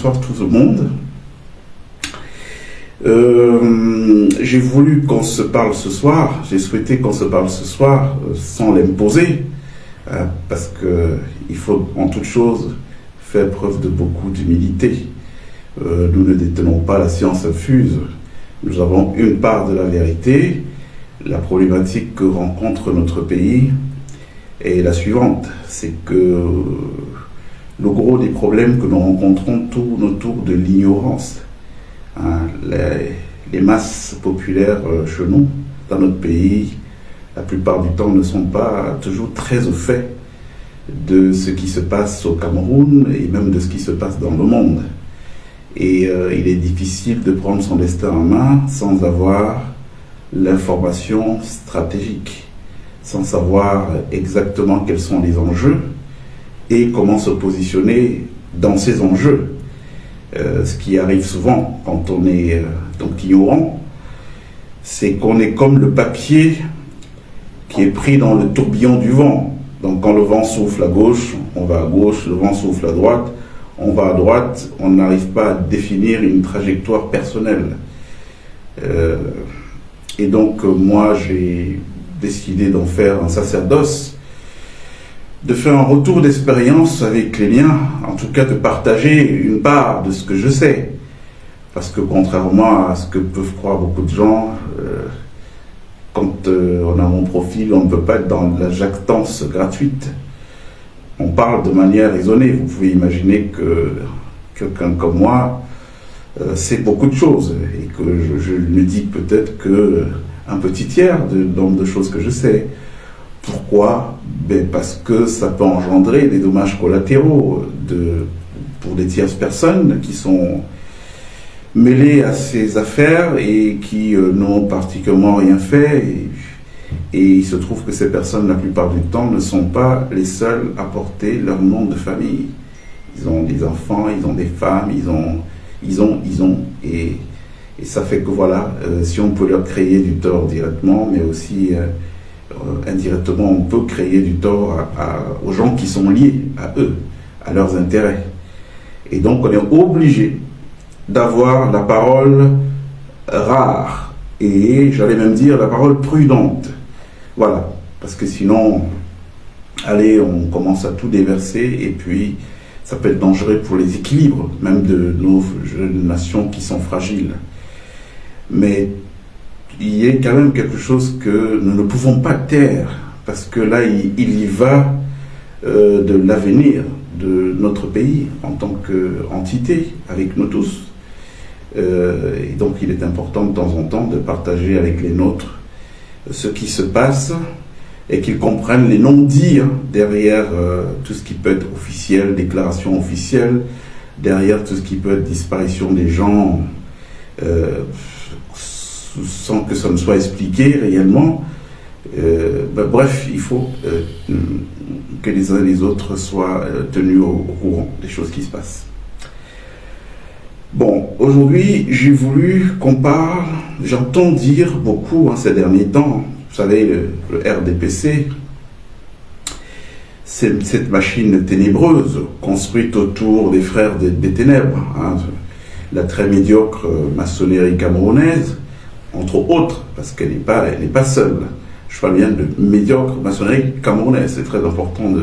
bonsoir tout le monde. J'ai voulu qu'on se parle ce soir, j'ai souhaité qu'on se parle ce soir sans l'imposer, parce qu'il faut en toute chose faire preuve de beaucoup d'humilité. Nous ne détenons pas la science infuse, nous avons une part de la vérité. La problématique que rencontre notre pays est la suivante, c'est que le gros des problèmes que nous rencontrons tourne autour de l'ignorance. Les masses populaires chez nous, dans notre pays, la plupart du temps ne sont pas toujours très au fait de ce qui se passe au Cameroun et même de ce qui se passe dans le monde. Et il est difficile de prendre son destin en main sans avoir l'information stratégique, sans savoir exactement quels sont les enjeux et comment se positionner dans ces enjeux. Ce qui arrive souvent quand on est donc ignorant, c'est qu'on est comme le papier qui est pris dans le tourbillon du vent. Donc quand le vent souffle à gauche, on va à gauche, le vent souffle à droite, on va à droite, on n'arrive pas à définir une trajectoire personnelle. Et donc moi j'ai décidé d'en faire un sacerdoce, de faire un retour d'expérience avec les miens, en tout cas de partager une part de ce que je sais. Parce que contrairement à ce que peuvent croire beaucoup de gens, quand on a mon profil, on ne peut pas être dans la jactance gratuite. On parle de manière raisonnée. Vous pouvez imaginer que quelqu'un comme moi sait beaucoup de choses et que je ne dis peut-être qu'un petit tiers du nombre de choses que je sais. Pourquoi ? Parce que ça peut engendrer des dommages collatéraux pour des tierces personnes qui sont mêlées à ces affaires et qui n'ont particulièrement rien fait. Et il se trouve que ces personnes, la plupart du temps, ne sont pas les seules à porter leur nom de famille. Ils ont des enfants, ils ont des femmes, ils ont. Et ça fait que voilà, si on peut leur créer du tort directement, mais aussi indirectement, on peut créer du tort aux gens qui sont liés à eux, à leurs intérêts. Et donc, on est obligé d'avoir la parole rare et, j'allais même dire, la parole prudente. Voilà, parce que sinon, allez, on commence à tout déverser et puis ça peut être dangereux pour les équilibres, même de nos jeunes nations qui sont fragiles. Mais il y a quand même quelque chose que nous ne pouvons pas taire, parce que là, il y va de l'avenir de notre pays en tant qu'entité, avec nous tous. Et donc, il est important de temps en temps de partager avec les nôtres ce qui se passe et qu'ils comprennent les non-dits derrière tout ce qui peut être officiel, déclaration officielle, derrière tout ce qui peut être disparition des gens sans que ça ne soit expliqué réellement. Bref, il faut que les uns et les autres soient tenus au courant des choses qui se passent. Bon, aujourd'hui, j'ai voulu qu'on parle, j'entends dire beaucoup ces derniers temps, vous savez, le RDPC, c'est cette machine ténébreuse construite autour des frères des ténèbres, la très médiocre maçonnerie camerounaise, entre autres, parce qu'elle n'est pas seule. Je parle bien de médiocre maçonnerie camerounaise. C'est très important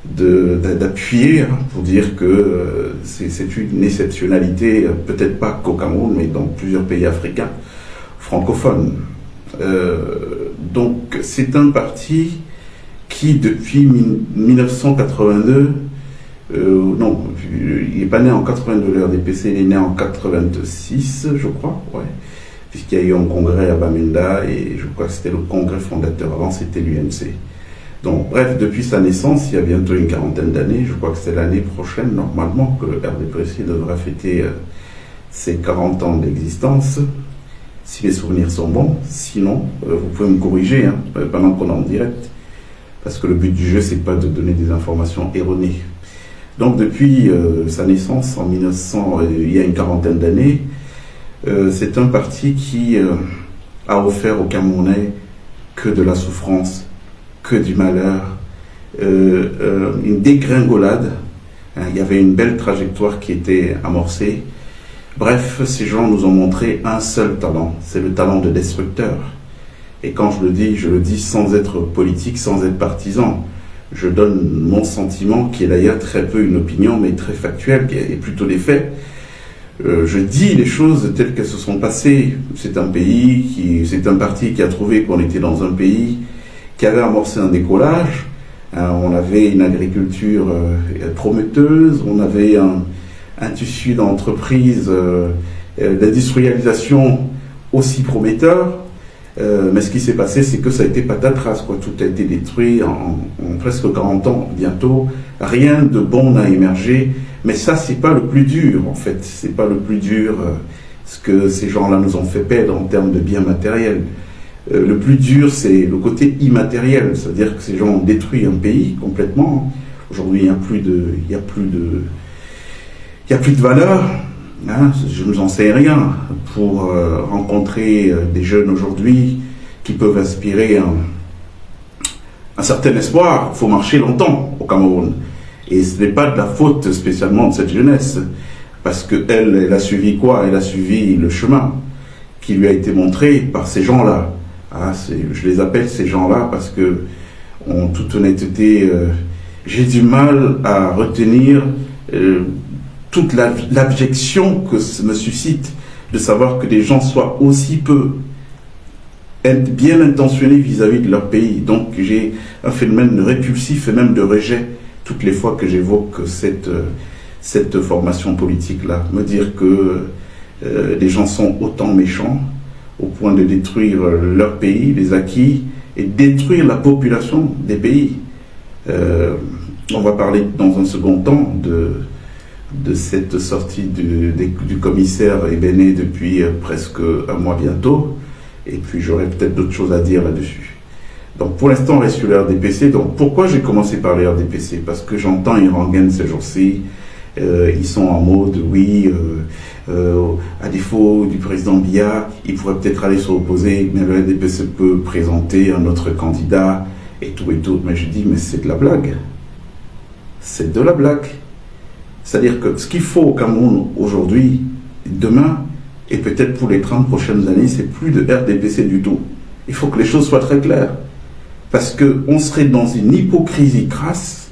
d'appuyer pour dire que c'est une exceptionnalité, peut-être pas qu'au Cameroun, mais dans plusieurs pays africains francophones. Donc c'est un parti qui, depuis 1982, non, il n'est pas né en 82, le RDPC, il est né en 86, je crois, ouais. Puisqu'il y a eu un congrès à Bamenda et je crois que c'était le congrès fondateur. Avant, c'était l'UNC. Donc, bref, depuis sa naissance, il y a bientôt une quarantaine d'années, je crois que c'est l'année prochaine, normalement, que le RDPC devra fêter ses 40 ans d'existence, si les souvenirs sont bons. Sinon, vous pouvez me corriger pendant qu'on est en direct, parce que le but du jeu, c'est pas de donner des informations erronées. Donc, depuis sa naissance, il y a une quarantaine d'années, c'est un parti qui a offert aux Camerounais que de la souffrance, que du malheur, une dégringolade Il y avait une belle trajectoire qui était amorcée. Bref, ces gens nous ont montré un seul talent, c'est le talent de destructeur. Et quand je le dis sans être politique, sans être partisan. Je donne mon sentiment, qui est d'ailleurs très peu une opinion, mais très factuelle, qui est plutôt des faits. Je dis les choses telles qu'elles se sont passées. C'est un parti qui a trouvé qu'on était dans un pays qui avait amorcé un décollage. On avait une agriculture prometteuse, on avait un tissu d'entreprise, d'industrialisation aussi prometteur. Mais ce qui s'est passé, c'est que ça a été patatras, quoi. Tout a été détruit en presque 40 ans bientôt. Rien de bon n'a émergé. Mais ça, c'est pas le plus dur, en fait. C'est pas le plus dur, ce que ces gens-là nous ont fait perdre en termes de biens matériels. Le plus dur, c'est le côté immatériel. C'est-à-dire que ces gens ont détruit un pays complètement. Aujourd'hui, il n'y a plus de valeur. Hein, je ne vous en sais rien. Pour rencontrer des jeunes aujourd'hui qui peuvent inspirer un certain espoir, il faut marcher longtemps au Cameroun. Et ce n'est pas de la faute spécialement de cette jeunesse, parce qu'elle a suivi quoi? Elle a suivi le chemin qui lui a été montré par ces gens-là. Hein, je les appelle ces gens-là parce que, en toute honnêteté, j'ai du mal à retenir toute l'abjection que ça me suscite de savoir que des gens soient aussi peu bien intentionnés vis-à-vis de leur pays. Donc j'ai un phénomène de répulsif et même de rejet toutes les fois que j'évoque cette formation politique-là. Me dire que les gens sont autant méchants au point de détruire leur pays, les acquis, et détruire la population des pays. On va parler dans un second temps de cette sortie du commissaire Ebene depuis presque un mois bientôt, et puis j'aurai peut-être d'autres choses à dire là-dessus. Donc pour l'instant on reste sur le RDPC. Donc pourquoi j'ai commencé par le RDPC? Parce que j'entends Irangen ces jours-ci, ils sont en mode oui, à défaut du président Biya, il pourrait peut-être aller se reposer, mais le RDPC peut présenter un autre candidat et tout. Mais je dis, mais c'est de la blague. C'est de la blague. C'est-à-dire que ce qu'il faut au Cameroun aujourd'hui, demain, et peut-être pour les 30 prochaines années, c'est plus de RDPC du tout. Il faut que les choses soient très claires. Parce qu'on serait dans une hypocrisie crasse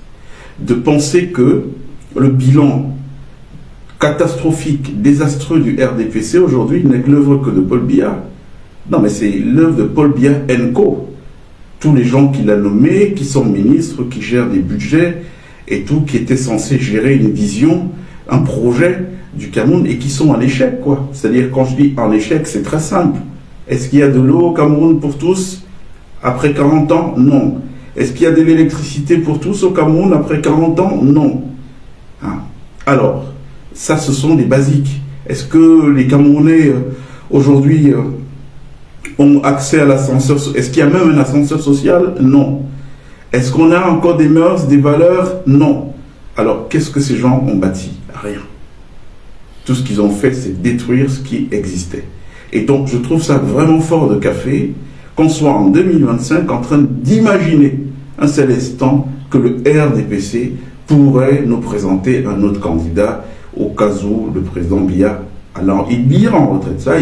de penser que le bilan catastrophique, désastreux du RDPC aujourd'hui n'est que l'œuvre que de Paul Biya. Non, mais c'est l'œuvre de Paul Biya & Co. Tous les gens qu'il a nommés, qui sont ministres, qui gèrent des budgets et tout, qui étaient censés gérer une vision, un projet du Cameroun et qui sont en échec, quoi. C'est-à-dire, quand je dis en échec, c'est très simple. Est-ce qu'il y a de l'eau au Cameroun pour tous après 40 ans? Non. Est-ce qu'il y a de l'électricité pour tous au Cameroun après 40 ans? Non. Hein? Alors, ça, ce sont des basiques. Est-ce que les Camerounais, aujourd'hui, ont accès à l'ascenseur? Est-ce qu'il y a même un ascenseur social? Non. Est-ce qu'on a encore des mœurs, des valeurs? Non. Alors, qu'est-ce que ces gens ont bâti? Rien. Tout ce qu'ils ont fait, c'est détruire ce qui existait. Et donc, je trouve ça vraiment fort de café qu'on soit en 2025 en train d'imaginer un seul instant que le RDPC pourrait nous présenter un autre candidat au cas où le président Biya, alors il ira en retraite. Ça,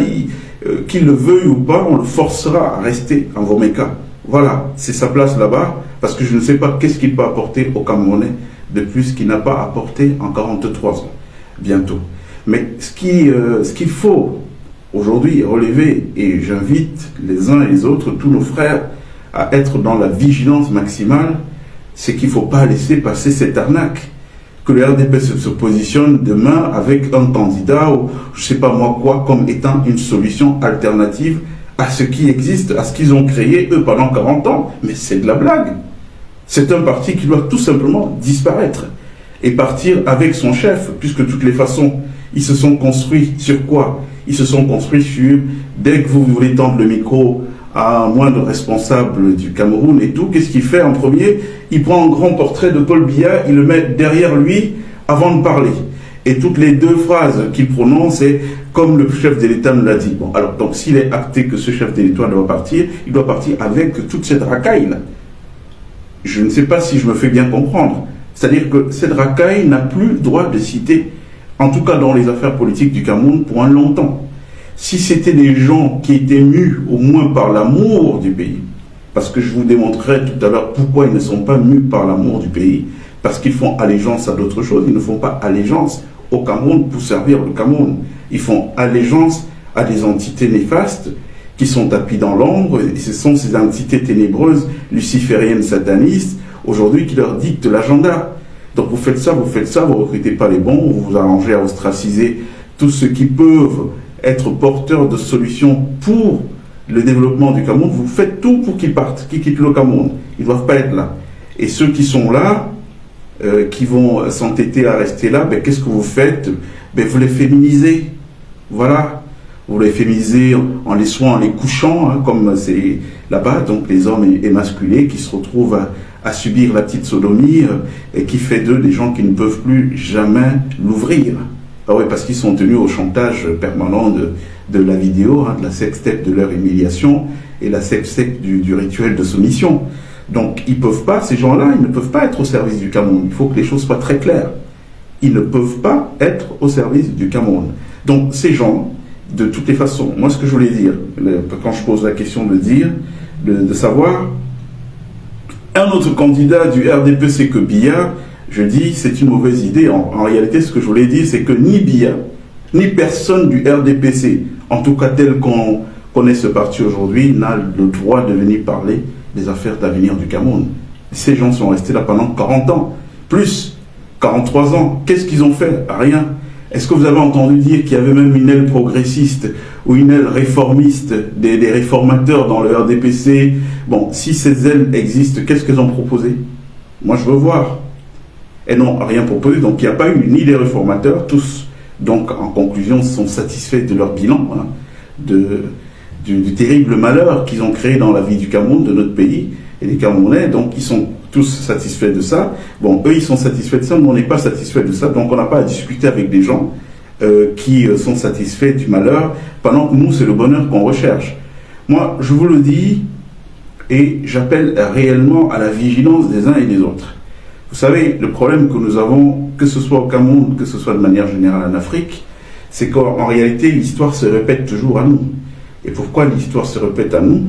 qu'il le veuille ou pas, on le forcera à rester en Vomeka. Voilà, c'est sa place là-bas, parce que je ne sais pas qu'est-ce qu'il peut apporter au Camerounais de plus qu'il n'a pas apporté en 43 ans, bientôt. Mais ce qu'il faut aujourd'hui relever, et j'invite les uns et les autres, tous nos frères, à être dans la vigilance maximale, c'est qu'il ne faut pas laisser passer cette arnaque. Que le RDP se positionne demain avec un candidat ou je ne sais pas moi quoi, comme étant une solution alternative à ce qui existe, à ce qu'ils ont créé eux pendant 40 ans. Mais c'est de la blague. C'est un parti qui doit tout simplement disparaître et partir avec son chef, puisque de toutes les façons, ils se sont construits sur quoi? Ils se sont construits sur, dès que vous voulez tendre le micro à un moindre responsable du Cameroun et tout, qu'est-ce qu'il fait en premier? Il prend un grand portrait de Paul Biya, il le met derrière lui avant de parler. Et toutes les deux phrases qu'il prononce, c'est comme le chef de l'État nous l'a dit. Bon, alors, donc, s'il est acté que ce chef de l'État doit partir, il doit partir avec toute cette racaille-là. Je ne sais pas si je me fais bien comprendre. C'est-à-dire que cette racaille n'a plus le droit de citer, en tout cas dans les affaires politiques du Cameroun, pour un long temps. Si c'était des gens qui étaient mus au moins par l'amour du pays, parce que je vous démontrerai tout à l'heure pourquoi ils ne sont pas mus par l'amour du pays, parce qu'ils font allégeance à d'autres choses, ils ne font pas allégeance au Cameroun pour servir le Cameroun. Ils font allégeance à des entités néfastes qui sont tapis dans l'ombre, et ce sont ces entités ténébreuses, lucifériennes, satanistes, aujourd'hui qui leur dictent l'agenda. Donc vous faites ça, vous ne recrutez pas les bons, vous vous arrangez à ostraciser tous ceux qui peuvent être porteurs de solutions pour le développement du Cameroun, vous faites tout pour qu'ils partent, qu'ils quittent le Cameroun. Ils ne doivent pas être là. Et ceux qui sont là, qui vont s'entêter à rester là, ben, qu'est-ce que vous faites? Ben, vous les féminisez. Voilà. Vous les féminisez en les couchant, hein, comme c'est là-bas, donc les hommes émasculés qui se retrouvent à subir la petite sodomie et qui fait d'eux des gens qui ne peuvent plus jamais l'ouvrir. Ah oui, parce qu'ils sont tenus au chantage permanent de la vidéo, hein, de la sextape de leur humiliation et la sextape du rituel de soumission. Donc ils peuvent pas, ces gens-là, ils ne peuvent pas être au service du Cameroun. Il faut que les choses soient très claires. Ils ne peuvent pas être au service du Cameroun. Donc ces gens, de toutes les façons, moi ce que je voulais dire, quand je pose la question de savoir, un autre candidat du RDPC que Biya, je dis c'est une mauvaise idée. En réalité, ce que je voulais dire, c'est que ni Biya, ni personne du RDPC, en tout cas tel qu'on connaît ce parti aujourd'hui, n'a le droit de venir parler des affaires d'avenir du Cameroun. Ces gens sont restés là pendant 40 ans, plus 43 ans. Qu'est-ce qu'ils ont fait? Rien. Est-ce que vous avez entendu dire qu'il y avait même une aile progressiste ou une aile réformiste, des réformateurs dans le RDPC? Bon, si ces ailes existent, qu'est-ce qu'elles ont proposé? Moi, je veux voir. Elles n'ont rien proposé, donc il n'y a pas eu ni des réformateurs, tous, donc en conclusion, sont satisfaits de leur bilan, hein, du terrible malheur qu'ils ont créé dans la vie du Cameroun, de notre pays, et les Camerounais, donc ils sont tous satisfaits de ça. Bon, eux, ils sont satisfaits de ça, mais on n'est pas satisfaits de ça, donc on n'a pas à discuter avec des gens qui sont satisfaits du malheur, pendant que nous, c'est le bonheur qu'on recherche. Moi, je vous le dis, et j'appelle réellement à la vigilance des uns et des autres. Vous savez, le problème que nous avons, que ce soit au Cameroun, que ce soit de manière générale en Afrique, c'est qu'en réalité, l'histoire se répète toujours à nous. Et pourquoi l'histoire se répète à nous?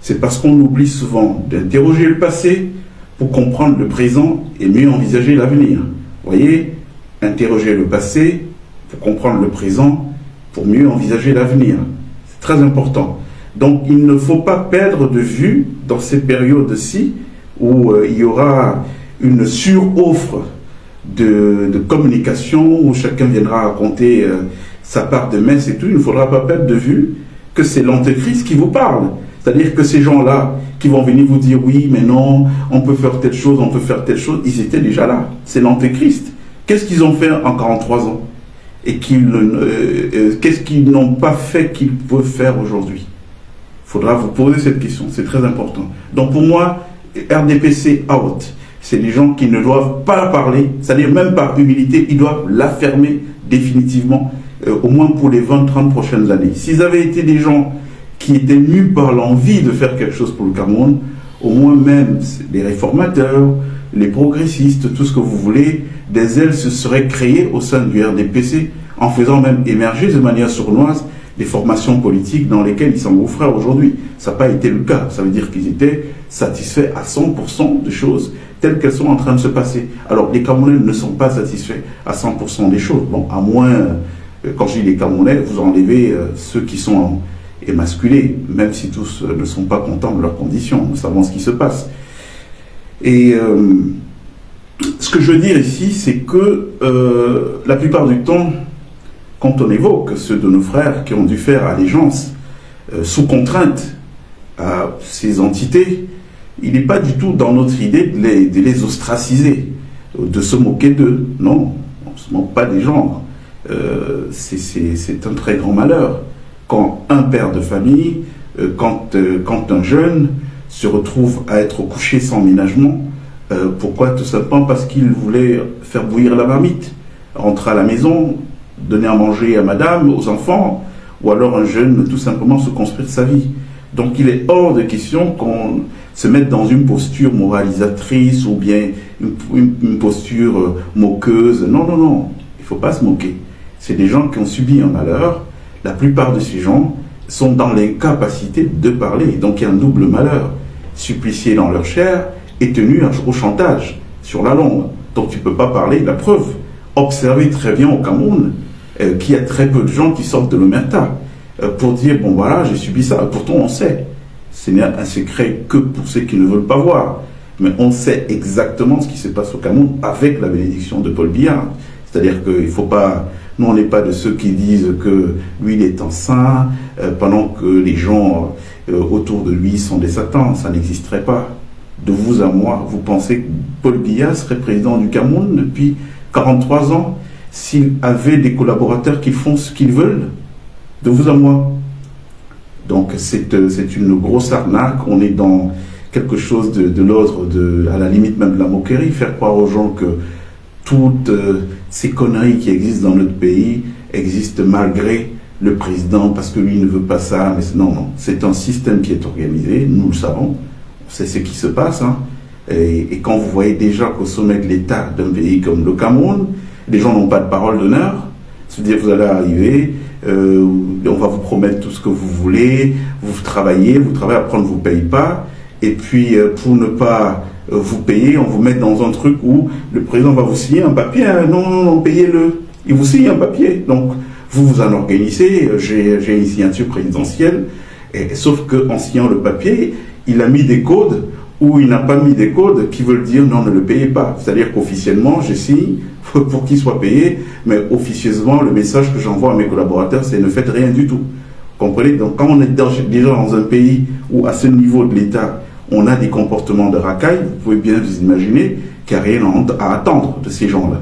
C'est parce qu'on oublie souvent d'interroger le passé pour comprendre le présent et mieux envisager l'avenir. Vous voyez, interroger le passé pour comprendre le présent, pour mieux envisager l'avenir. C'est très important. Donc, il ne faut pas perdre de vue, dans ces périodes-ci, où il y aura une suroffre de communication, où chacun viendra raconter sa part de messe et tout, il ne faudra pas perdre de vue que c'est l'antéchrist qui vous parle. C'est-à-dire que ces gens-là qui vont venir vous dire oui, mais non, on peut faire telle chose, on peut faire telle chose, ils étaient déjà là. C'est l'antéchrist. Qu'est-ce qu'ils ont fait en 43 ans? Et qu'est-ce qu'ils n'ont pas fait qu'ils peuvent faire aujourd'hui? Il faudra vous poser cette question, c'est très important. Donc pour moi, RDPC out. C'est des gens qui ne doivent pas parler, c'est-à-dire même par humilité, ils doivent la fermer définitivement, au moins pour les 20-30 prochaines années. S'ils avaient été des gens qui étaient mus par l'envie de faire quelque chose pour le Cameroun, au moins même les réformateurs, les progressistes, tout ce que vous voulez, des ailes se seraient créées au sein du RDPC, en faisant même émerger de manière sournoise des formations politiques dans lesquelles ils s'engouffraient aujourd'hui. Ça n'a pas été le cas. Ça veut dire qu'ils étaient satisfaits à 100% des choses telles qu'elles sont en train de se passer. Alors, les Camerounais ne sont pas satisfaits à 100% des choses. Bon, à moins, quand je dis les Camerounais, vous enlevez ceux qui sont émasculés, même si tous ne sont pas contents de leurs conditions. Nous savons ce qui se passe. Et ce que je veux dire ici, c'est que la plupart du temps, quand on évoque ceux de nos frères qui ont dû faire allégeance sous contrainte à ces entités, il n'est pas du tout dans notre idée de les ostraciser, de se moquer d'eux. Non, on ne se moque pas des gens. C'est un très grand malheur. Quand un père de famille, quand un jeune se retrouve à être couché sans ménagement, pourquoi? Tout simplement parce qu'il voulait faire bouillir la marmite, rentrer à la maison, donner à manger à madame, aux enfants, ou alors un jeune tout simplement se construire sa vie. Donc il est hors de question qu'on se mettre dans une posture moralisatrice ou bien une posture moqueuse. Non, non, non, il ne faut pas se moquer. C'est des gens qui ont subi un malheur. La plupart de ces gens sont dans l'incapacité de parler. Donc il y a un double malheur. Suppliciés dans leur chair et tenus au chantage sur la langue. Donc tu ne peux pas parler. La preuve, observez très bien au Cameroun qu'il y a très peu de gens qui sortent de l'omerta pour dire, bon voilà, j'ai subi ça. Pourtant on sait. Ce n'est un secret que pour ceux qui ne veulent pas voir. Mais on sait exactement ce qui se passe au Cameroun avec la bénédiction de Paul Biya. C'est-à-dire qu'il ne faut pas... Nous, on n'est pas de ceux qui disent que lui, il est un saint, pendant que les gens autour de lui sont des satans. Ça n'existerait pas. De vous à moi, vous pensez que Paul Biya serait président du Cameroun depuis 43 ans s'il avait des collaborateurs qui font ce qu'ils veulent? De vous à moi. Donc c'est une grosse arnaque. On est dans quelque chose de l'ordre, à la limite même de la moquerie, faire croire aux gens que toutes ces conneries qui existent dans notre pays existent malgré le président, parce que lui ne veut pas ça. Mais non, non, c'est un système qui est organisé, nous le savons, c'est ce qui se passe. Hein. Et quand vous voyez déjà qu'au sommet de l'État d'un pays comme le Cameroun, les gens n'ont pas de parole d'honneur, c'est-à-dire vous allez arriver, on va vous promettre tout ce que vous voulez, vous travaillez, après on ne vous paye pas, et puis pour ne pas vous payer, on vous met dans un truc où le président va vous signer un papier, hein, non, non, non, payez-le, il vous signe un papier, donc vous vous en organisez, j'ai une signature présidentielle, sauf qu'en signant le papier, il a mis des codes ou il n'a pas mis des codes qui veulent dire non, ne le payez pas. C'est-à-dire qu'officiellement, je signe pour qu'il soit payé, mais officieusement, le message que j'envoie à mes collaborateurs, c'est ne faites rien du tout. Vous comprenez? Donc quand on est déjà dans un pays où, à ce niveau de l'État, on a des comportements de racaille, vous pouvez bien vous imaginer qu'il n'y a rien à attendre de ces gens-là.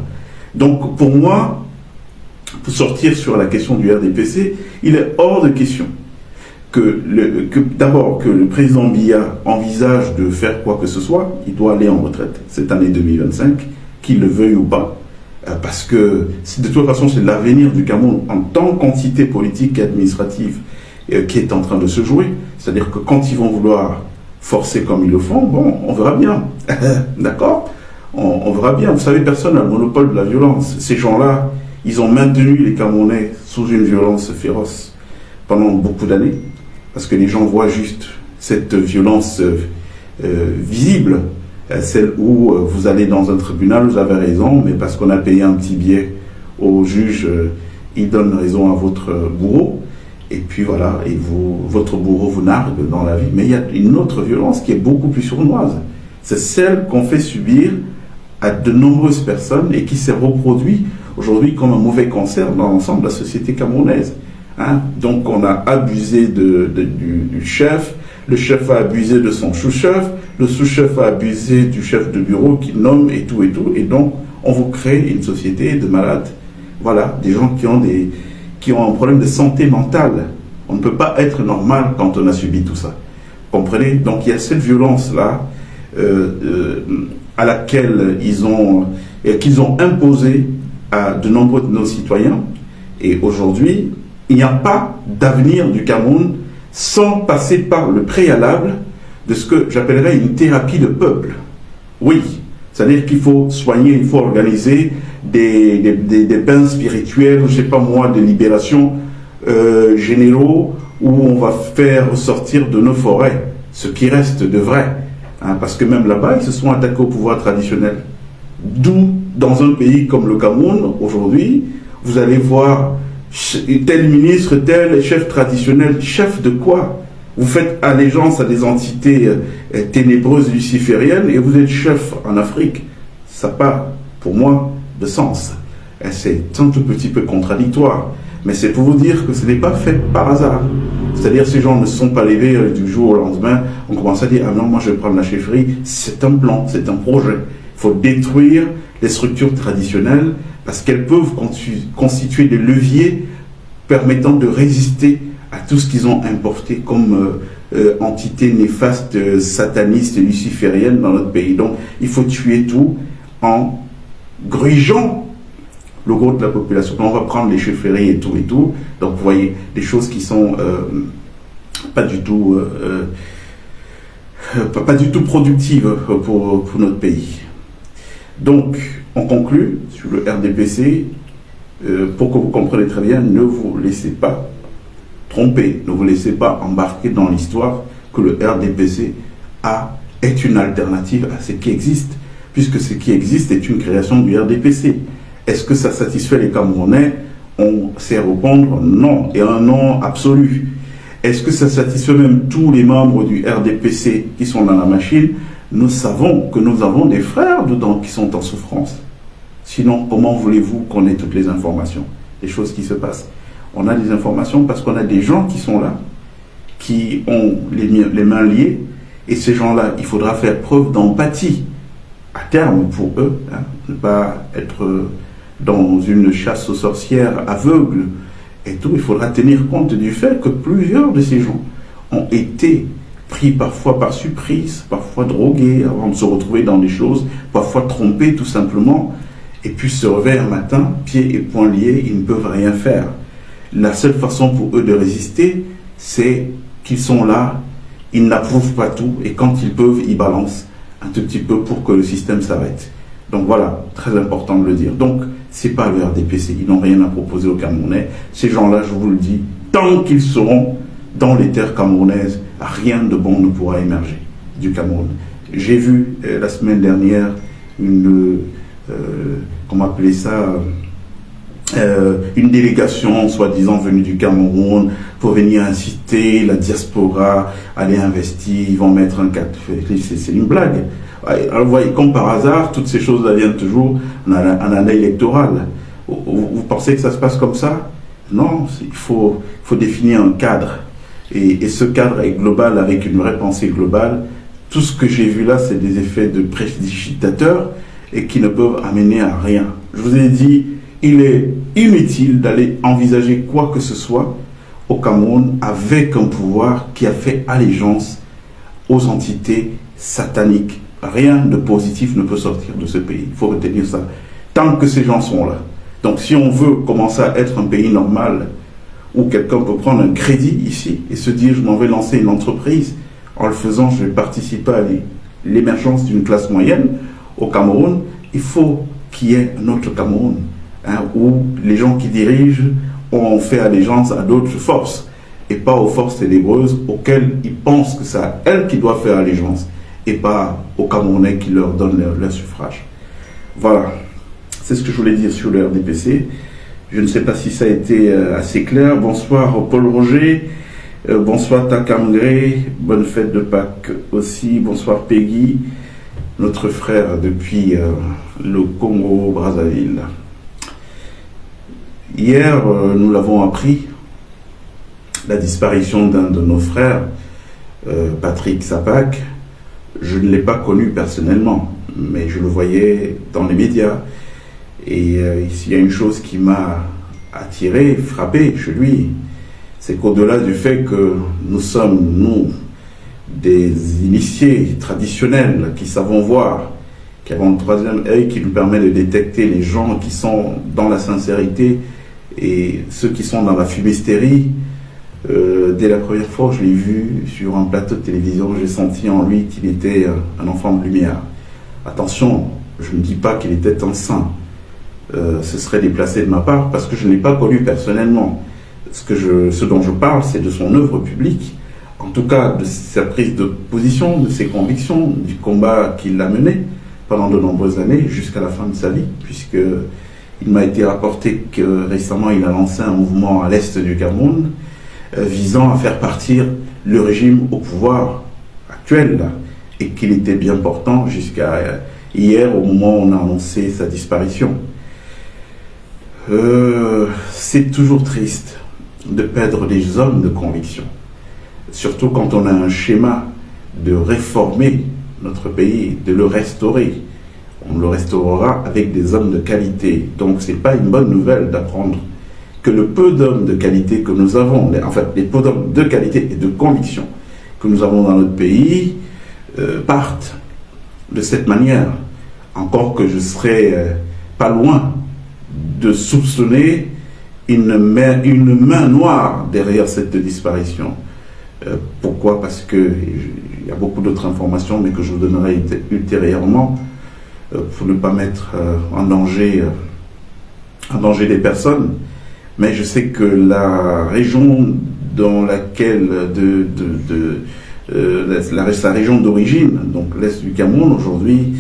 Donc pour moi, pour sortir sur la question du RDPC, il est hors de question d'abord que le président Biya envisage de faire quoi que ce soit. Il doit aller en retraite cette année 2025, qu'il le veuille ou pas, parce que de toute façon c'est l'avenir du Cameroun en tant qu'entité politique et administrative qui est en train de se jouer. C'est-à-dire que quand ils vont vouloir forcer comme ils le font, bon, on verra bien. D'accord? On verra bien. Vous savez, personne n'a le monopole de la violence. Ces gens-là, ils ont maintenu les Camerounais sous une violence féroce pendant beaucoup d'années. Parce que les gens voient juste cette violence visible, celle où vous allez dans un tribunal, vous avez raison, mais parce qu'on a payé un petit billet au juge, il donne raison à votre bourreau, et puis voilà, et votre bourreau vous nargue dans la vie. Mais il y a une autre violence qui est beaucoup plus sournoise. C'est celle qu'on fait subir à de nombreuses personnes et qui s'est reproduit aujourd'hui comme un mauvais cancer dans l'ensemble de la société camerounaise. Hein? Donc on a abusé du chef, le chef a abusé de son sous-chef, le sous-chef a abusé du chef de bureau qui nomme et tout, et donc on vous crée une société de malades. Voilà, des gens qui ont un problème de santé mentale. On ne peut pas être normal quand on a subi tout ça. Comprenez? Donc il y a cette violence-là à laquelle qu'ils ont imposé à de nombreux de nos citoyens, et aujourd'hui, il n'y a pas d'avenir du Cameroun sans passer par le préalable de ce que j'appellerais une thérapie de peuple. Oui, c'est-à-dire qu'il faut soigner, il faut organiser des bains spirituels, je ne sais pas moi, des libérations généraux où on va faire ressortir de nos forêts ce qui reste de vrai. Hein, parce que même là-bas, ils se sont attaqués au pouvoir traditionnel. D'où, dans un pays comme le Cameroun, aujourd'hui, vous allez voir tel ministre, tel chef traditionnel. Chef de quoi? Vous faites allégeance à des entités ténébreuses lucifériennes et vous êtes chef en Afrique. Ça n'a pas, pour moi, de sens. C'est un tout petit peu contradictoire. Mais c'est pour vous dire que ce n'est pas fait par hasard. C'est-à-dire ces gens ne se sont pas levés du jour au lendemain. On commence à dire, ah non, moi je vais prendre la chefferie. C'est un plan, c'est un projet. Il faut détruire les structures traditionnelles parce qu'elles peuvent constituer des leviers permettant de résister à tout ce qu'ils ont importé comme entité néfaste, sataniste et luciférienne dans notre pays. Donc il faut tuer tout en grugeant le gros de la population. On va prendre les chefferies et tout et tout. Donc vous voyez des choses qui sont pas du tout pas du tout productive pour notre pays. Donc, on conclut sur le RDPC, pour que vous compreniez très bien, ne vous laissez pas tromper, ne vous laissez pas embarquer dans l'histoire que le RDPC est une alternative à ce qui existe, puisque ce qui existe est une création du RDPC. Est-ce que ça satisfait les Camerounais? On sait répondre non, et un non absolu. Est-ce que ça satisfait même tous les membres du RDPC qui sont dans la machine? Nous savons que nous avons des frères dedans qui sont en souffrance. Sinon, comment voulez-vous qu'on ait toutes les informations, les choses qui se passent? On a des informations parce qu'on a des gens qui sont là, qui ont les mains liées, et ces gens-là, il faudra faire preuve d'empathie à terme pour eux, hein, ne pas être dans une chasse aux sorcières aveugle et tout. Il faudra tenir compte du fait que plusieurs de ces gens ont été pris parfois par surprise, parfois drogués avant de se retrouver dans des choses, parfois trompés tout simplement, et puis se réveillent un matin, pieds et poings liés, ils ne peuvent rien faire. La seule façon pour eux de résister, c'est qu'ils sont là, ils n'approuvent pas tout, et quand ils peuvent, ils balancent un tout petit peu pour que le système s'arrête. Donc voilà, très important de le dire. Donc, c'est pas le RDPC, ils n'ont rien à proposer aux Camerounais. Ces gens-là, je vous le dis, tant qu'ils seront dans les terres camerounaises, rien de bon ne pourra émerger du Cameroun. J'ai vu la semaine dernière comment appeler ça, une délégation soi-disant venue du Cameroun pour venir inciter la diaspora à aller investir, ils vont mettre un cadre. C'est une blague. Alors, vous voyez, comme par hasard, toutes ces choses-là viennent toujours en année électorale. Vous pensez que ça se passe comme ça? Non, il faut définir un cadre. Et ce cadre est global, avec une vraie pensée globale. Tout ce que j'ai vu là, c'est des effets de prestigitateurs et qui ne peuvent amener à rien. Je vous ai dit, il est inutile d'aller envisager quoi que ce soit au Cameroun avec un pouvoir qui a fait allégeance aux entités sataniques. Rien de positif ne peut sortir de ce pays. Il faut retenir ça. Tant que ces gens sont là. Donc si on veut commencer à être un pays normal, où quelqu'un peut prendre un crédit ici et se dire je m'en vais lancer une entreprise, en le faisant je vais participer à l'émergence d'une classe moyenne au Cameroun, il faut qu'il y ait un autre Cameroun, hein, où les gens qui dirigent ont fait allégeance à d'autres forces et pas aux forces ténébreuses auxquelles ils pensent que c'est à elles qui doivent faire allégeance et pas aux Camerounais qui leur donnent leur suffrage. Voilà, c'est ce que je voulais dire sur le RDPC. Je ne sais pas si ça a été assez clair. Bonsoir Paul Roger, bonsoir Takamgré, bonne fête de Pâques aussi, bonsoir Peggy, notre frère depuis le Congo-Brazzaville. Hier, nous l'avons appris, la disparition d'un de nos frères, Patrick Sapak. Je ne l'ai pas connu personnellement, mais je le voyais dans les médias. Et il y a une chose qui m'a attiré, frappé chez lui, c'est qu'au-delà du fait que nous sommes, nous, des initiés traditionnels qui savons voir, qui avons le troisième œil qui nous permet de détecter les gens qui sont dans la sincérité et ceux qui sont dans la fumisterie. Dès la première fois que je l'ai vu sur un plateau de télévision, j'ai senti en lui qu'il était un enfant de lumière. Attention, je ne dis pas qu'il était un saint. Ce serait déplacé de ma part parce que je ne l'ai pas connu personnellement. Ce dont je parle, c'est de son œuvre publique, en tout cas de sa prise de position, de ses convictions, du combat qu'il a mené pendant de nombreuses années jusqu'à la fin de sa vie, puisque il m'a été rapporté que récemment il a lancé un mouvement à l'est du Cameroun visant à faire partir le régime au pouvoir actuel là, et qu'il était bien portant jusqu'à hier au moment où on a annoncé sa disparition. C'est toujours triste de perdre des hommes de conviction, surtout quand on a un schéma de réformer notre pays, de le restaurer. On le restaurera avec des hommes de qualité. Donc c'est pas une bonne nouvelle d'apprendre que le peu d'hommes de qualité que nous avons, enfin les peu d'hommes de qualité et de conviction que nous avons dans notre pays partent de cette manière. Encore que je serais pas loin de soupçonner une main noire derrière cette disparition. Pourquoi? Parce qu'il y a beaucoup d'autres informations, mais que je vous donnerai ultérieurement, pour ne pas mettre en danger des personnes. Mais je sais que la région dans laquelle sa région d'origine, donc l'Est du Cameroun aujourd'hui,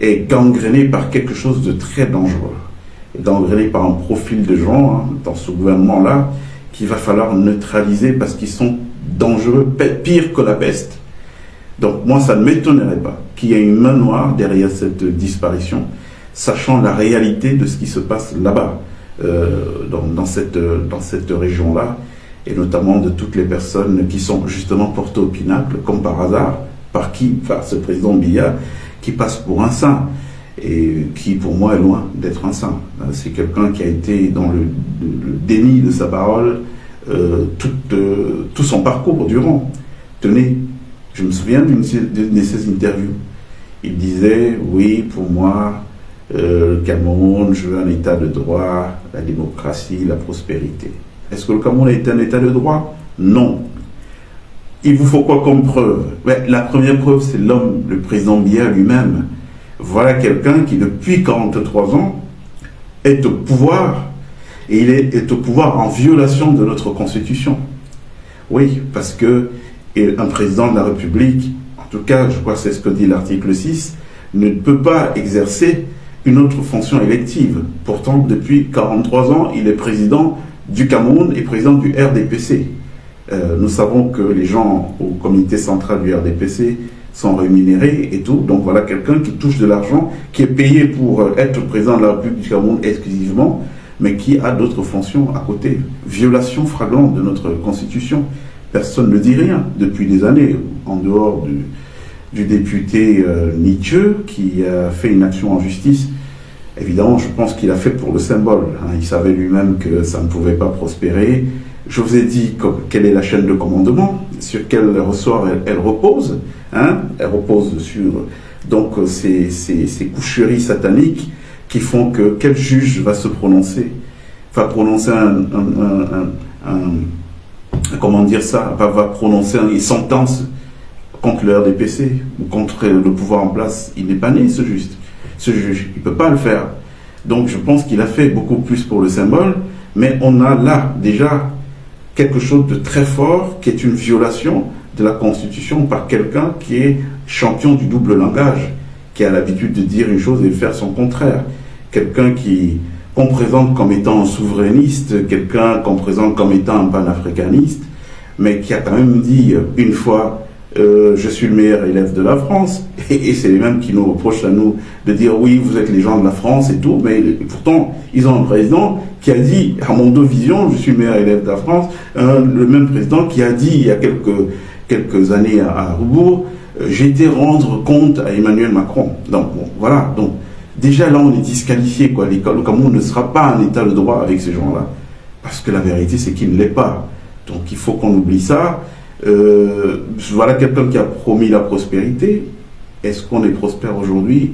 est gangrénée par quelque chose de très dangereux. Et gangrénée par un profil de gens dans ce gouvernement-là qu'il va falloir neutraliser parce qu'ils sont dangereux, pire que la peste. Donc moi, ça ne m'étonnerait pas qu'il y ait une main noire derrière cette disparition, sachant la réalité de ce qui se passe là-bas, dans cette région-là, et notamment de toutes les personnes qui sont justement portées au pinacle, comme par hasard, par ce président Biya, qui passe pour un saint, et qui pour moi est loin d'être un saint. C'est quelqu'un qui a été dans le déni de sa parole tout son parcours durant. Tenez, je me souviens d'une de ses interviews. Il disait, oui, pour moi, le Cameroun, je veux un état de droit, la démocratie, la prospérité. Est-ce que le Cameroun est un état de droit? Non. Il vous faut quoi comme preuve? La première preuve, c'est l'homme, le président Biya lui-même. Voilà quelqu'un qui, depuis 43 ans, est au pouvoir, et il est au pouvoir en violation de notre Constitution. Oui, parce que un président de la République, en tout cas, je crois que c'est ce que dit l'article 6, ne peut pas exercer une autre fonction élective. Pourtant, depuis 43 ans, il est président du Cameroun et président du RDPC. Nous savons que les gens au comité central du RDPC sont rémunérés et tout. Donc voilà quelqu'un qui touche de l'argent, qui est payé pour être président de la République du Cameroun exclusivement, mais qui a d'autres fonctions à côté. Violation flagrante de notre Constitution. Personne ne dit rien depuis des années, en dehors du député Nietzsche qui a fait une action en justice. Évidemment, je pense qu'il a fait pour le symbole. Il savait lui-même que ça ne pouvait pas prospérer. Je vous ai dit quelle est la chaîne de commandement, sur quel ressort elle repose. Elle repose sur donc ces coucheries sataniques qui font que quel juge va se prononcer, va prononcer comment dire ça, va prononcer une sentence contre le RDPC ou contre le pouvoir en place. Il n'est pas né, ce juge. Il ne peut pas le faire. Donc je pense qu'il a fait beaucoup plus pour le symbole, mais on a là déjà quelque chose de très fort qui est une violation de la Constitution par quelqu'un qui est champion du double langage, qui a l'habitude de dire une chose et de faire son contraire. Quelqu'un qu'on présente comme étant un souverainiste, quelqu'un qu'on présente comme étant un panafricaniste, mais qui a quand même dit une fois je suis le meilleur élève de la France, et c'est les mêmes qui nous reprochent à nous de dire oui, vous êtes les gens de la France et tout, mais pourtant ils ont un président qui a dit à Mondo Vision, je suis le meilleur élève de la France, le même président qui a dit il y a quelques années à rebours, j'ai été rendre compte à Emmanuel Macron. Donc bon, voilà, donc déjà là on est disqualifié, quoi. Le Cameroun ne sera pas un état de droit avec ces gens-là, parce que la vérité c'est qu'il ne l'est pas. Donc il faut qu'on oublie ça. Voilà quelqu'un qui a promis la prospérité. Est-ce qu'on est prospère aujourd'hui?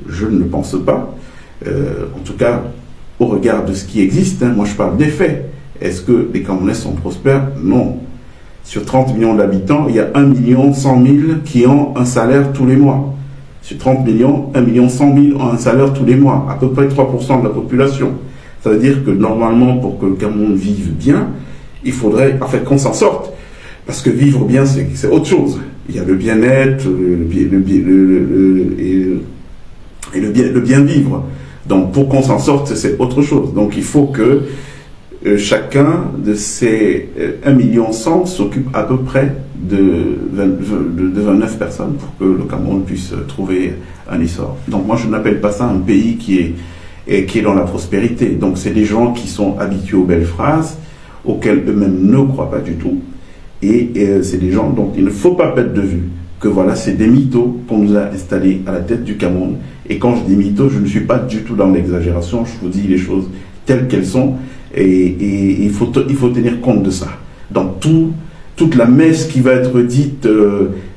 Je ne le pense pas. En tout cas, au regard de ce qui existe, moi je parle des faits. Est-ce que les Camerounais sont prospères? Non. Sur 30 millions d'habitants, il y a 1,1 million qui ont un salaire tous les mois. Sur 30 millions, 1,1 million ont un salaire tous les mois, à peu près 3% de la population. Ça veut dire que normalement, pour que le Cameroun vive bien, il faudrait en fait qu'on s'en sorte. Parce que vivre bien, c'est autre chose. Il y a le bien-être, le bien-vivre. Donc pour qu'on s'en sorte, c'est autre chose. Donc il faut que chacun de ces 1,1 million s'occupe à peu près de 29 personnes pour que le Cameroun puisse trouver un essor. Donc moi je n'appelle pas ça un pays qui est dans la prospérité. Donc c'est des gens qui sont habitués aux belles phrases, auxquelles eux-mêmes ne croient pas du tout. Et c'est des gens dont il ne faut pas perdre de vue que voilà, c'est des mythos qu'on nous a installés à la tête du Cameroun. Et quand je dis mythos, je ne suis pas du tout dans l'exagération, je vous dis les choses telles qu'elles sont. Et il faut tenir compte de ça. Dans toute la messe qui va être dite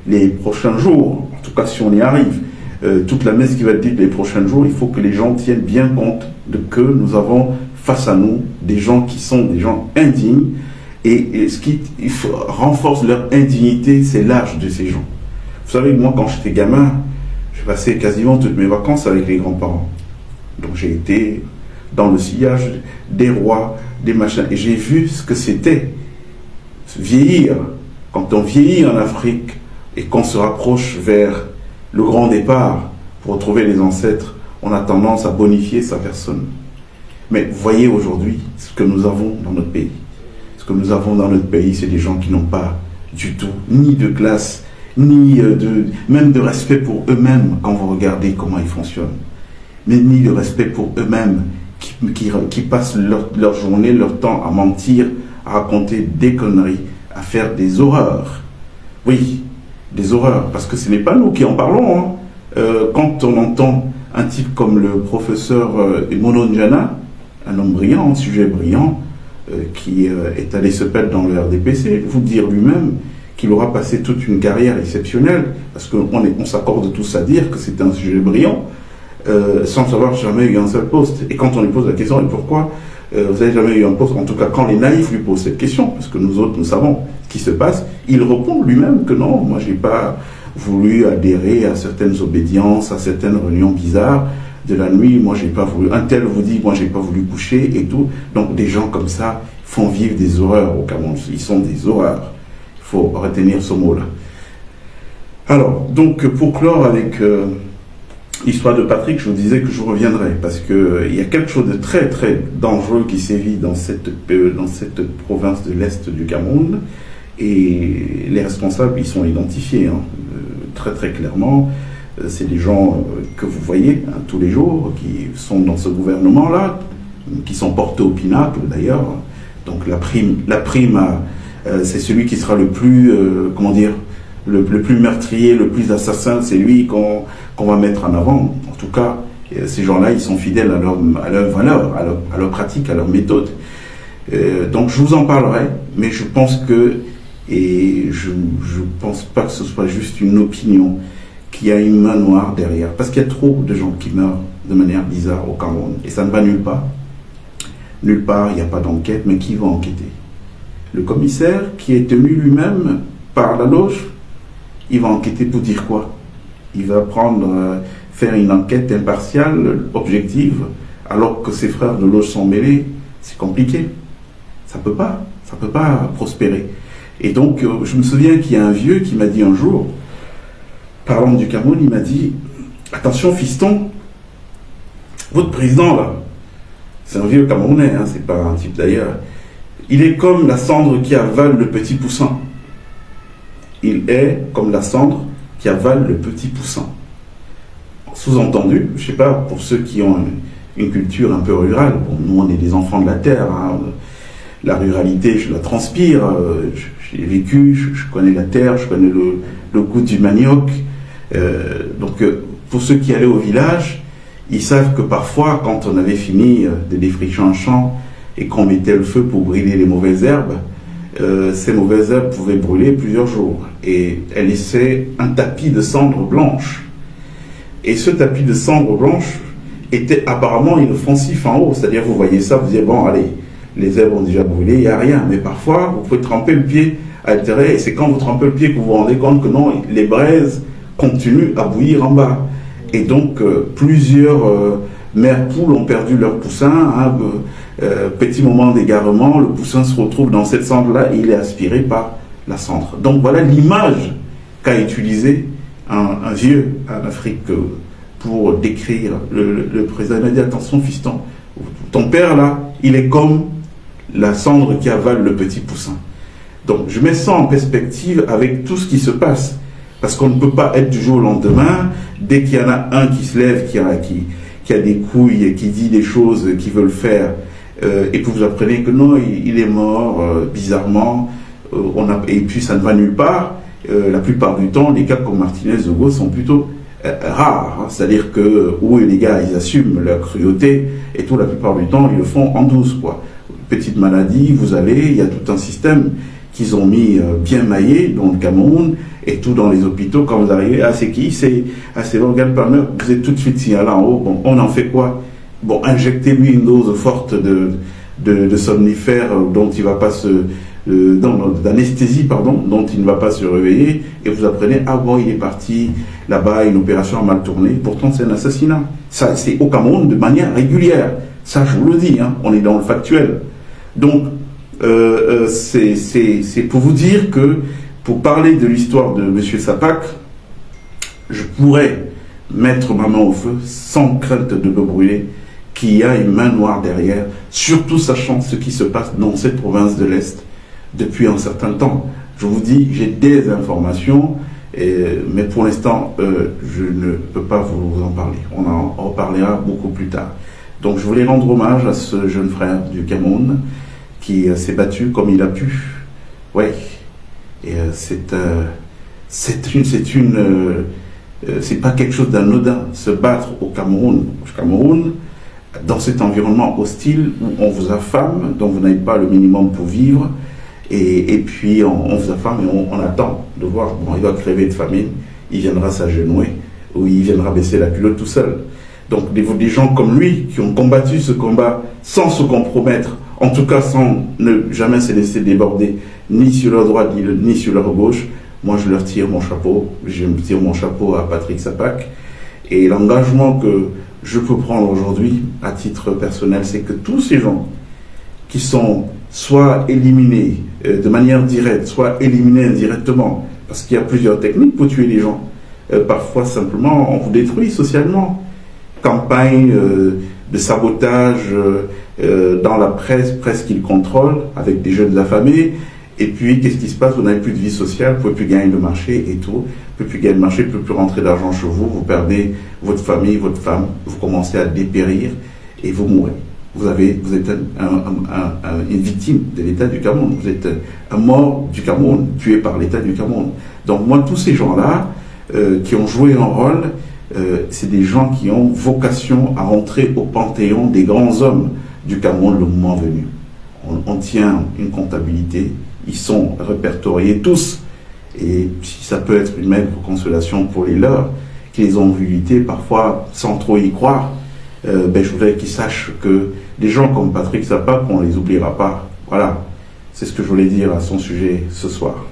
les prochains jours, en tout cas si on y arrive, toute la messe qui va être dite les prochains jours, il faut que les gens tiennent bien compte de que nous avons face à nous des gens qui sont des gens indignes, Et ce qui renforce leur indignité, c'est l'âge de ces gens. Vous savez, moi, quand j'étais gamin, j'ai passé quasiment toutes mes vacances avec les grands-parents. Donc j'ai été dans le sillage des rois, des machins, et j'ai vu ce que c'était vieillir. Quand on vieillit en Afrique et qu'on se rapproche vers le grand départ pour retrouver les ancêtres, on a tendance à bonifier sa personne. Mais vous voyez aujourd'hui ce que nous avons dans notre pays. Ce que nous avons dans notre pays, c'est des gens qui n'ont pas du tout ni de classe, ni même de respect pour eux-mêmes quand vous regardez comment ils fonctionnent. Mais ni de respect pour eux-mêmes qui passent leur journée, leur temps à mentir, à raconter des conneries, à faire des horreurs. Oui, des horreurs, parce que ce n'est pas nous qui en parlons. Hein. Quand on entend un type comme le professeur Emono Njana, un homme brillant, un sujet brillant, qui est allé se perdre dans le RDPC, vous dire lui-même qu'il aura passé toute une carrière exceptionnelle, parce qu'on s'accorde tous à dire que c'est un sujet brillant, sans avoir jamais eu un seul poste. Et quand on lui pose la question, et pourquoi vous n'avez jamais eu un poste, en tout cas quand les naïfs lui posent cette question, parce que nous autres, nous savons ce qui se passe, il répond lui-même que non, moi j'ai pas voulu adhérer à certaines obédiences, à certaines réunions bizarres de la nuit, moi j'ai pas voulu, un tel vous dit, moi j'ai pas voulu coucher et tout. Donc des gens comme ça font vivre des horreurs au Cameroun, ils sont des horreurs. Il faut retenir ce mot-là. Alors, donc pour clore avec l'histoire de Patrick, je vous disais que je reviendrai, parce qu'il y a quelque chose de très très dangereux qui sévit dans cette province de l'Est du Cameroun, et les responsables, ils sont identifiés, hein, très très clairement. C'est des gens que vous voyez hein, tous les jours, qui sont dans ce gouvernement-là, qui sont portés au pinacle d'ailleurs. Donc la prime c'est celui qui sera le plus, le plus meurtrier, le plus assassin, c'est lui qu'on va mettre en avant. En tout cas, ces gens-là, ils sont fidèles à leur valeur, à leur pratique, à leur méthode. Donc je vous en parlerai, mais je pense que, et je pense pas que ce soit juste une opinion, qu'il y a une main noire derrière, parce qu'il y a trop de gens qui meurent de manière bizarre au Cameroun, et ça ne va nulle part. Nulle part, il n'y a pas d'enquête, mais qui va enquêter? Le commissaire, qui est tenu lui-même par la loge, il va enquêter pour dire quoi? Il va faire une enquête impartiale, objective, alors que ses frères de loge sont mêlés. C'est compliqué. Ça peut pas prospérer. Et donc, je me souviens qu'il y a un vieux qui m'a dit un jour, parlant du Cameroun, il m'a dit, attention fiston, votre président là, c'est un vieux Camerounais, hein, c'est pas un type d'ailleurs, il est comme la cendre qui avale le petit poussin. Il est comme la cendre qui avale le petit poussin. Sous-entendu, je sais pas, pour ceux qui ont une culture un peu rurale, bon, nous on est des enfants de la terre, hein, la ruralité je la transpire, j'ai vécu, je connais la terre, je connais le goût du manioc. Donc pour ceux qui allaient au village, ils savent que parfois quand on avait fini de défricher un champ et qu'on mettait le feu pour brûler les mauvaises herbes, ces mauvaises herbes pouvaient brûler plusieurs jours et elles laissaient un tapis de cendres blanches. Et ce tapis de cendres blanches était apparemment inoffensif en haut, c'est-à-dire vous voyez ça, vous dites bon allez, les herbes ont déjà brûlé, il n'y a rien, mais parfois vous pouvez tremper le pied à l'intérieur et c'est quand vous trempez le pied que vous vous rendez compte que non, les braises continuent à bouillir en bas. Et donc plusieurs mères poules ont perdu leur poussin, hein, petit moment d'égarement, le poussin se retrouve dans cette cendre-là et il est aspiré par la cendre. Donc voilà l'image qu'a utilisé un vieux en Afrique pour décrire le président. Il m'a dit attention fiston, ton père là, il est comme la cendre qui avale le petit poussin. Donc je mets ça en perspective avec tout ce qui se passe. Parce qu'on ne peut pas être du jour au lendemain, dès qu'il y en a un qui se lève, qui a des couilles et qui dit des choses qu'ils veulent faire, et puis vous apprenez que non, il est mort bizarrement, et puis ça ne va nulle part. La plupart du temps, les cas comme Martinez Hugo sont plutôt rares. Hein, c'est-à-dire que, oui, les gars, ils assument leur cruauté, et tout, la plupart du temps, ils le font en douce, quoi. Petite maladie, vous allez, il y a tout un système qu'ils ont mis bien maillé dans le Cameroun, et tout dans les hôpitaux, quand vous arrivez, ah c'est qui? C'est l'organe planeur, vous êtes tout de suite signalé en haut, bon, on en fait quoi? Bon, injectez-lui une dose forte de somnifères dont il ne va pas d'anesthésie, pardon, dont il ne va pas se réveiller, et vous apprenez, ah bon, il est parti là-bas, une opération a mal tourné, pourtant c'est un assassinat. Ça, c'est au Cameroun de manière régulière. Ça, je vous le dis, hein, on est dans le factuel. Donc, c'est pour vous dire que, pour parler de l'histoire de M. Sapak, je pourrais mettre ma main au feu sans crainte de me brûler, qu'il y a une main noire derrière, surtout sachant ce qui se passe dans cette province de l'Est depuis un certain temps. Je vous dis, j'ai des informations, mais pour l'instant, je ne peux pas vous en parler. On en reparlera beaucoup plus tard. Donc je voulais rendre hommage à ce jeune frère du Cameroun qui s'est battu comme il a pu. Ouais. Et c'est pas quelque chose d'anodin, se battre au Cameroun, dans cet environnement hostile où on vous affame, dont vous n'avez pas le minimum pour vivre, et puis on vous affame et on attend de voir, bon, il va crever de famine, il viendra s'agenouiller, ou il viendra baisser la culotte tout seul. Donc des gens comme lui, qui ont combattu ce combat sans se compromettre, en tout cas sans ne jamais se laisser déborder, ni sur leur droite, ni sur leur gauche, moi je leur tire mon chapeau, je me tire mon chapeau à Patrick Sapak, et l'engagement que je peux prendre aujourd'hui, à titre personnel, c'est que tous ces gens qui sont soit éliminés de manière directe, soit éliminés indirectement, parce qu'il y a plusieurs techniques pour tuer les gens. Parfois, simplement, on vous détruit socialement. Campagne de sabotage dans la presse qu'ils contrôlent, avec des jeunes affamés. Et puis, qu'est-ce qui se passe? Vous n'avez plus de vie sociale, vous ne pouvez plus gagner de marché et tout. Vous ne pouvez plus gagner de marché, vous ne pouvez plus rentrer d'argent chez vous, vous perdez votre famille, votre femme, vous commencez à dépérir et vous mourrez. Vous êtes une victime de l'État du Cameroun. Vous êtes un mort du Cameroun, tué par l'État du Cameroun. Donc moi, tous ces gens-là qui ont joué un rôle, c'est des gens qui ont vocation à rentrer au panthéon des grands hommes du Cameroun le moment venu. On tient une comptabilité, ils sont répertoriés tous. Et si ça peut être une maigre consolation pour les leurs, qui les ont vus lutter parfois sans trop y croire, je voudrais qu'ils sachent que des gens comme Patrick Sapak, on ne les oubliera pas. Voilà, c'est ce que je voulais dire à son sujet ce soir.